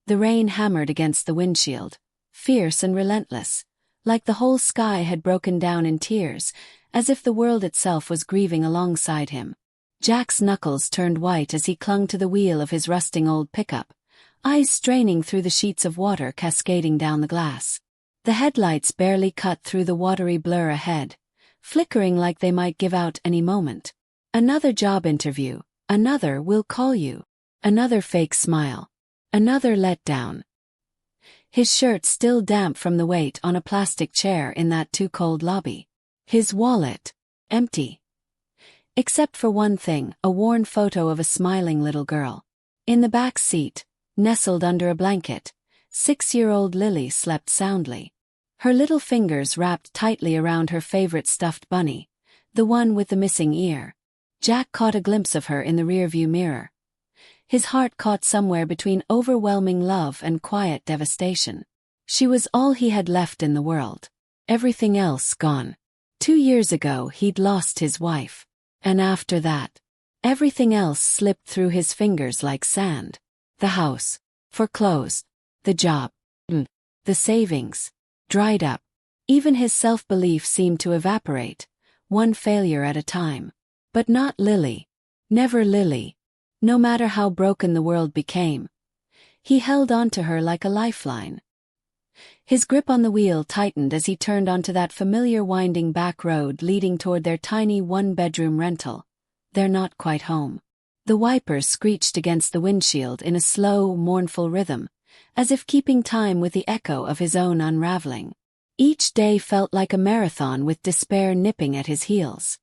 The rain hammered against the windshield, fierce and relentless, like the whole sky had broken down in tears, as if the world itself was grieving alongside him. Jack's knuckles turned white as he clung to the wheel of his rusting old pickup, eyes straining through the sheets of water cascading down the glass. The headlights barely cut through the watery blur ahead, flickering like they might give out any moment. Another job interview, another "we'll call you," another fake smile, another letdown. His shirt still damp from the weight on a plastic chair in that too-cold lobby. His wallet, empty. Except for one thing, a worn photo of a smiling little girl. In the back seat, nestled under a blanket, 6-year-old Lily slept soundly. Her little fingers wrapped tightly around her favorite stuffed bunny, the one with the missing ear. Jack caught a glimpse of her in the rearview mirror. His heart caught somewhere between overwhelming love and quiet devastation. She was all he had left in the world. Everything else gone. 2 years ago he'd lost his wife. And after that, everything else slipped through his fingers like sand. The house, foreclosed. The job, the savings, dried up. Even his self-belief seemed to evaporate, one failure at a time. But not Lily. Never Lily. No matter how broken the world became, he held on to her like a lifeline. His grip on the wheel tightened as he turned onto that familiar winding back road leading toward their tiny one-bedroom rental. They're not quite home. The wipers screeched against the windshield in a slow, mournful rhythm, as if keeping time with the echo of his own unraveling. Each day felt like a marathon with despair nipping at his heels.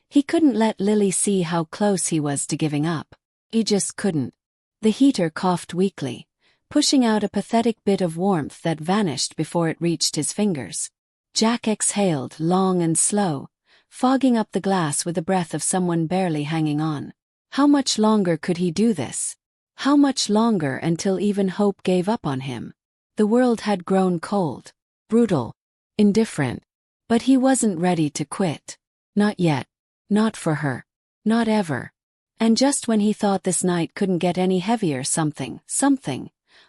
He couldn't let Lily see how close he was to giving up. He just couldn't. The heater coughed weakly, pushing out a pathetic bit of warmth that vanished before it reached his fingers. Jack exhaled, long and slow, fogging up the glass with the breath of someone barely hanging on. How much longer could he do this? How much longer until even hope gave up on him? The world had grown cold, brutal, indifferent. But he wasn't ready to quit. Not yet. Not for her. Not ever. And just when he thought this night couldn't get any heavier, something,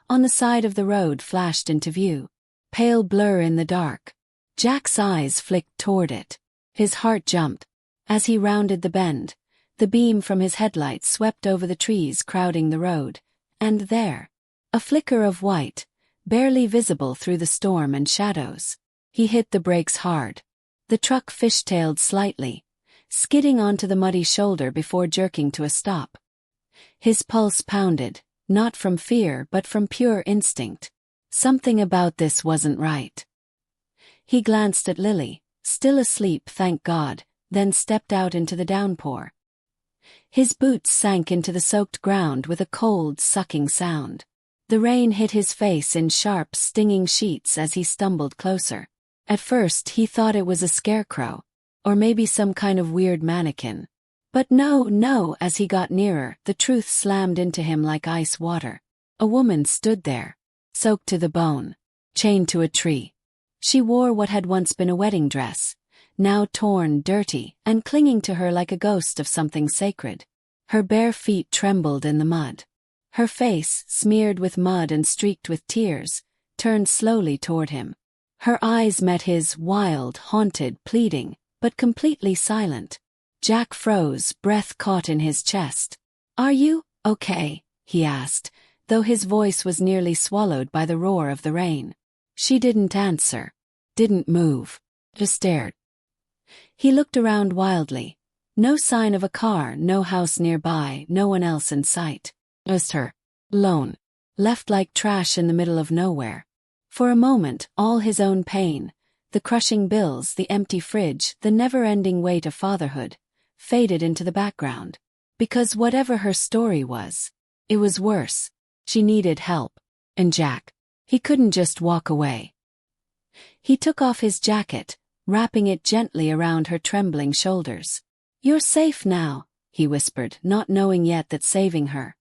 on the side of the road flashed into view. Pale blur in the dark. Jack's eyes flicked toward it. His heart jumped. As he rounded the bend, the beam from his headlights swept over the trees crowding the road, and there, a flicker of white, barely visible through the storm and shadows. He hit the brakes hard. The truck fishtailed slightly, skidding onto the muddy shoulder before jerking to a stop. His pulse pounded, not from fear but from pure instinct. Something about this wasn't right. He glanced at Lily, still asleep, thank God, then stepped out into the downpour. His boots sank into the soaked ground with a cold, sucking sound. The rain hit his face in sharp, stinging sheets as he stumbled closer. At first he thought it was a scarecrow, or maybe some kind of weird mannequin. But no, as he got nearer, the truth slammed into him like ice water. A woman stood there, soaked to the bone, chained to a tree. She wore what had once been a wedding dress, now torn, dirty, and clinging to her like a ghost of something sacred. Her bare feet trembled in the mud. Her face, smeared with mud and streaked with tears, turned slowly toward him. Her eyes met his, wild, haunted, pleading, but completely silent. Jack froze, breath caught in his chest. "Are you okay?" he asked, though his voice was nearly swallowed by the roar of the rain. She didn't answer, didn't move, just stared. He looked around wildly. No sign of a car, no house nearby, no one else in sight. Just her, alone, left like trash in the middle of nowhere. For a moment, all his own pain, the crushing bills, the empty fridge, the never-ending weight of fatherhood, faded into the background. Because whatever her story was, it was worse. She needed help. And Jack, he couldn't just walk away. He took off his jacket, wrapping it gently around her trembling shoulders. "You're safe now," he whispered, not knowing yet that saving her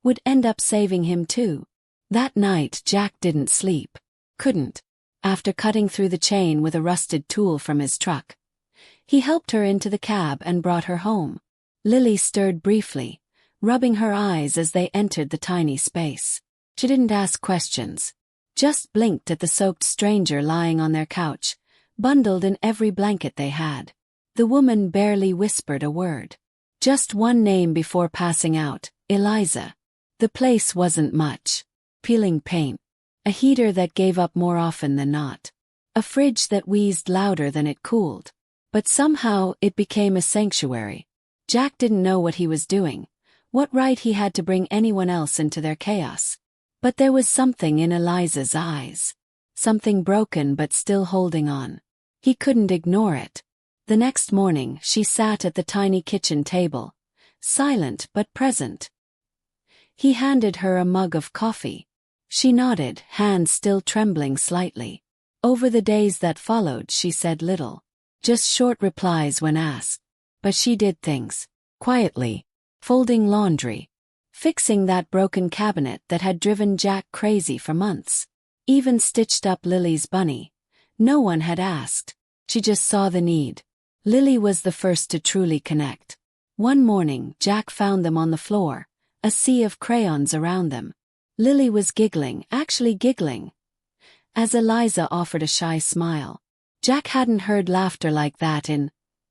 would end up saving him too. That night Jack didn't sleep. Couldn't. After cutting through the chain with a rusted tool from his truck, he helped her into the cab and brought her home. Lily stirred briefly, rubbing her eyes as they entered the tiny space. She didn't ask questions. Just blinked at the soaked stranger lying on their couch, bundled in every blanket they had. The woman barely whispered a word. Just one name before passing out, Eliza. The place wasn't much. Peeling paint. A heater that gave up more often than not. A fridge that wheezed louder than it cooled. But somehow it became a sanctuary. Jack didn't know what he was doing, what right he had to bring anyone else into their chaos. But there was something in Eliza's eyes. Something broken but still holding on. He couldn't ignore it. The next morning she sat at the tiny kitchen table, silent but present. He handed her a mug of coffee. She nodded, hands still trembling slightly. Over the days that followed she said little. Just short replies when asked. But she did things. Quietly. Folding laundry. Fixing that broken cabinet that had driven Jack crazy for months. Even stitched up Lily's bunny. No one had asked. She just saw the need. Lily was the first to truly connect. One morning Jack found them on the floor, a sea of crayons around them. Lily was giggling, actually giggling, as Eliza offered a shy smile. Jack hadn't heard laughter like that in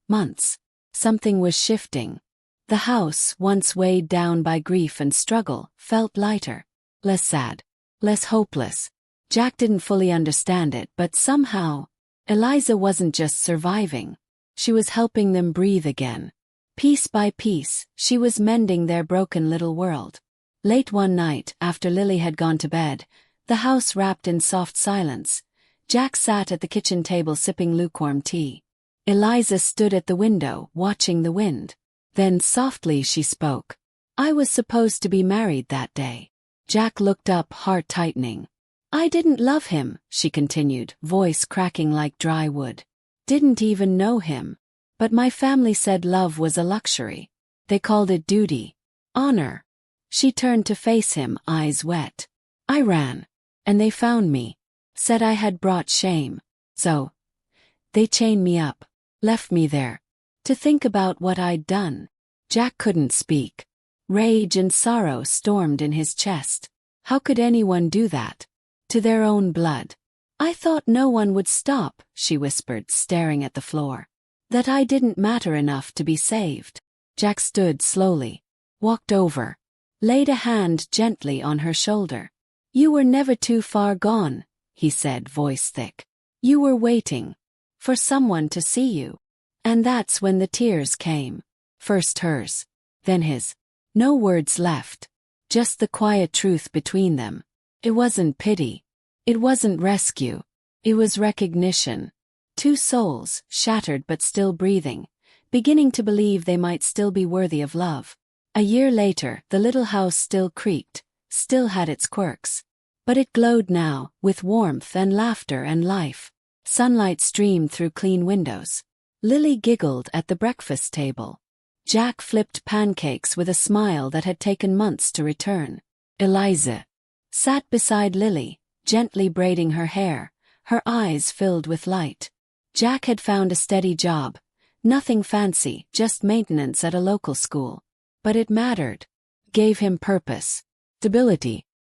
months. Something was shifting. The house, once weighed down by grief and struggle, felt lighter. Less sad. Less hopeless. Jack didn't fully understand it, but somehow, Eliza wasn't just surviving. She was helping them breathe again. Piece by piece, she was mending their broken little world. Late one night, after Lily had gone to bed, the house wrapped in soft silence, Jack sat at the kitchen table sipping lukewarm tea. Eliza stood at the window, watching the wind. Then softly she spoke. "I was supposed to be married that day." Jack looked up, heart tightening. "I didn't love him," she continued, voice cracking like dry wood. "Didn't even know him. But my family said love was a luxury. They called it duty. Honor." She turned to face him, eyes wet. "I ran. And they found me. Said I had brought shame. So they chained me up. Left me there. To think about what I'd done." Jack couldn't speak. Rage and sorrow stormed in his chest. How could anyone do that? To their own blood. "I thought no one would stop," she whispered, staring at the floor. "That I didn't matter enough to be saved." Jack stood slowly. Walked over. Laid a hand gently on her shoulder. "You were never too far gone," he said, voice thick. "You were waiting. For someone to see you." And that's when the tears came. First hers. Then his. No words left. Just the quiet truth between them. It wasn't pity. It wasn't rescue. It was recognition. Two souls, shattered but still breathing, beginning to believe they might still be worthy of love. A year later, the little house still creaked, still had its quirks. But it glowed now, with warmth and laughter and life. Sunlight streamed through clean windows. Lily giggled at the breakfast table. Jack flipped pancakes with a smile that had taken months to return. Eliza sat beside Lily, gently braiding her hair, her eyes filled with light. Jack had found a steady job. Nothing fancy, just maintenance at a local school. But it mattered. Gave him purpose. Stability.